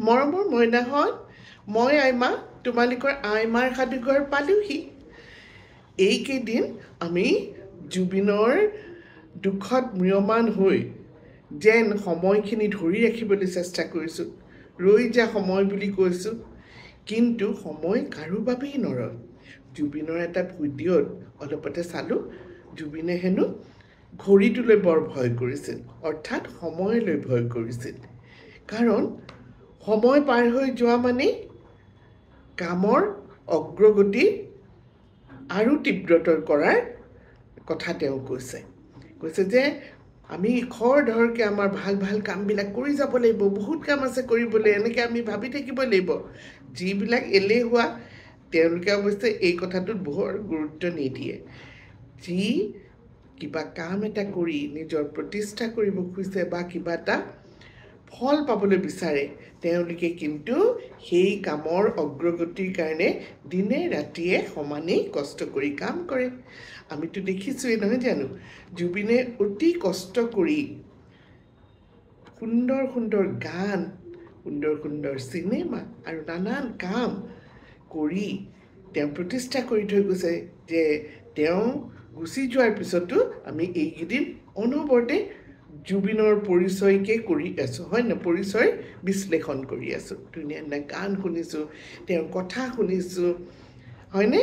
মৰমৰ মইনাহঁত, মই আইমা তোমালোকৰ আইমাৰ সাধুঘৰ পালোহি। এইকেইদিন আমি জুবিনৰ দুখত ম্ৰিয়মান হৈ যেন সময়খিনি ধৰি ৰাখিবলৈ চেষ্টা কৰিছোঁ। ৰৈ যা সময় বুলি কৈছোঁ, কিন্তু সময় কাৰো বাবেই নৰয়। জুবিনৰ এটা ভিডিঅ'ত অলপতে চালোঁ, জুবিনে হেনো ঘড়ীটোলৈ বৰ ভয় কৰিছিল, অৰ্থাৎ সময়লৈ ভয় কৰিছিল। কাৰণ সময় পাৰ হৈ যোৱা মানে কামৰ অগ্ৰগতি আৰু তীব্ৰতৰ কৰাৰ কথা তেওঁ কৈছে যে আমি খৰধৰকৈ আমাৰ ভাল ভাল কামবিলাক কৰি যাব লাগিব, বহুত কাম আছে কৰিবলৈ, এনেকৈ আমি ভাবি থাকিব লাগিব। যিবিলাক এলেহুৱা তেওঁলোকে অৱশ্যে এই কথাটোত বৰ গুৰুত্ব নিদিয়ে। যি কিবা কাম এটা কৰি নিজৰ প্ৰতিষ্ঠা কৰিব খুজিছে বা কিবা এটা ফল পাবলৈ বিচাৰে, তেওঁলোকে কিন্তু সেই কামৰ অগ্ৰগতিৰ কাৰণে দিনে ৰাতিয়ে সমানেই কষ্ট কৰি কাম কৰে। আমিতো দেখিছোঁৱেই নহয় জানো, জুবিনে অতি কষ্ট কৰি সুন্দৰ সুন্দৰ গান, সুন্দৰ সুন্দৰ চিনেমা আৰু নানান কাম কৰি তেওঁ প্ৰতিষ্ঠা কৰি থৈ গৈছে যে তেওঁ গুচি যোৱাৰ পিছতো আমি এইকেইদিন অনবৰতে জুবিনৰ পৰিচয়কে কৰি আছোঁ, হয় নহয়? পৰিচয় বিশ্লেষণ কৰি আছোঁ, ধুনীয়া ধুনীয়া গান শুনিছোঁ, তেওঁৰ কথা শুনিছোঁ, হয়নে?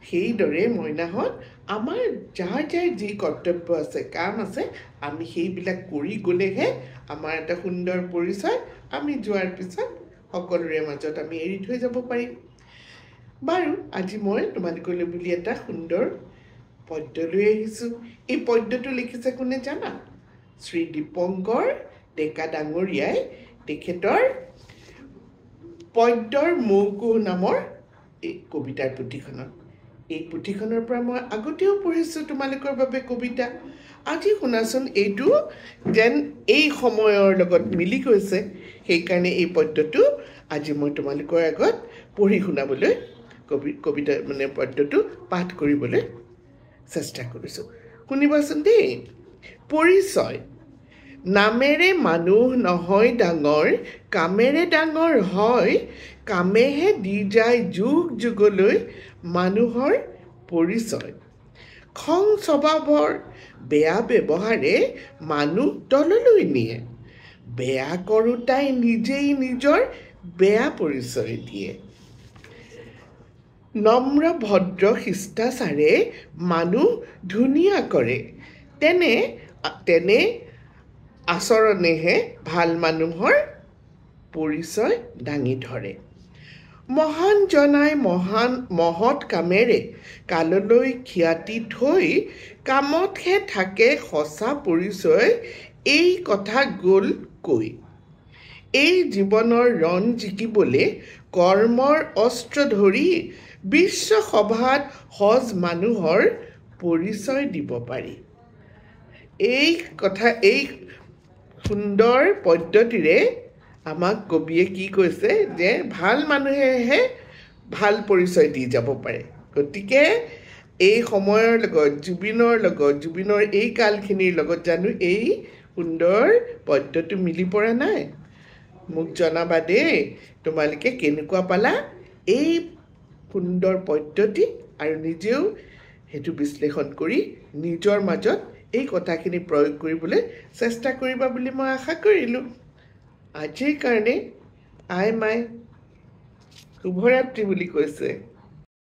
সেইদৰে মইনাহঁত, আমাৰ যাৰ যাৰ যি কৰ্তব্য আছে, কাম আছে, আমি সেইবিলাক কৰি গ'লেহে আমাৰ এটা সুন্দৰ পৰিচয় আমি যোৱাৰ পিছত সকলোৰে মাজত আমি এৰি থৈ যাব পাৰিম। বাৰু, আজি মই তোমালোকলৈ বুলি এটা সুন্দৰ পদ্য লৈ আহিছোঁ। এই পদ্যটো লিখিছে কোনে জানা? শ্ৰী দীপঙ্কৰ ডেকা ডাঙৰীয়াই তেখেতৰ পদ্যৰ মৌকুহ নামৰ এই কবিতাৰ পুথিখনত। এই পুথিখনৰ পৰা মই আগতেও পঢ়িছোঁ তোমালোকৰ বাবে কবিতা। আজি শুনাচোন, এইটো যেন এই সময়ৰ লগত মিলি গৈছে, সেইকাৰণে এই পদ্যটো আজি মই তোমালোকৰ আগত পঢ়ি শুনাবলৈ কবিতা পদ্যটো পাঠ কৰিবলৈ চেষ্টা কৰিছোঁ। শুনিবাচোন দেই। পৰিচয়। নামেৰে মানুহ নহয় ডাঙৰ, কামেৰে ডাঙৰ হয়, কামেহে দি যায় যুগ যুগলৈ মানুহৰ পৰিচয়। খং স্বভাৱৰ বেয়া ব্যৱহাৰে মানুহ তললৈ নিয়ে, বেয়া কৰোঁতাই নিজেই নিজৰ বেয়া পৰিচয় দিয়ে। নম্ৰ ভদ্ৰ শিষ্টাচাৰে মানুহ ধুনীয়া কৰে, তেনে আচৰণেহে ভাল মানুহৰ পৰিচয় দাঙি ধৰে। মহান জনাই মহৎ কামেৰে কাললৈ খ্যাতি থৈ, কামতহে থাকে সঁচা পৰিচয়, এই কথা গ'ল কৈ। এই জীৱনৰ ৰণ জিকিবলৈ কৰ্মৰ অস্ত্ৰ ধৰি, বিশ্ব সভাত সজ মানুহৰ পৰিচয় দিব পাৰি। এই সুন্দৰ পদ্ধতিৰে আমাক কবিয়ে কি কৈছে যে ভাল মানুহেহে ভাল পৰিচয় দি যাব পাৰে। গতিকে এই সময়ৰ লগত, জুবিনৰ এই কালখিনিৰ লগত জানো এই সুন্দৰ পদ্যটো মিলি পৰা নাই? মোক জনাবা দেই, তোমালোকে কেনেকুৱা পালা এই সুন্দৰ পদ্ধতি, আৰু নিজেও সেইটো বিশ্লেষণ কৰি নিজৰ মাজত এই কথাখিনি প্ৰয়োগ কৰিবলৈ চেষ্টা কৰিবা বুলি মই আশা কৰিলোঁ। আজিৰ কাৰণে আই মাই শুভৰাত্ৰি বুলি কৈছে।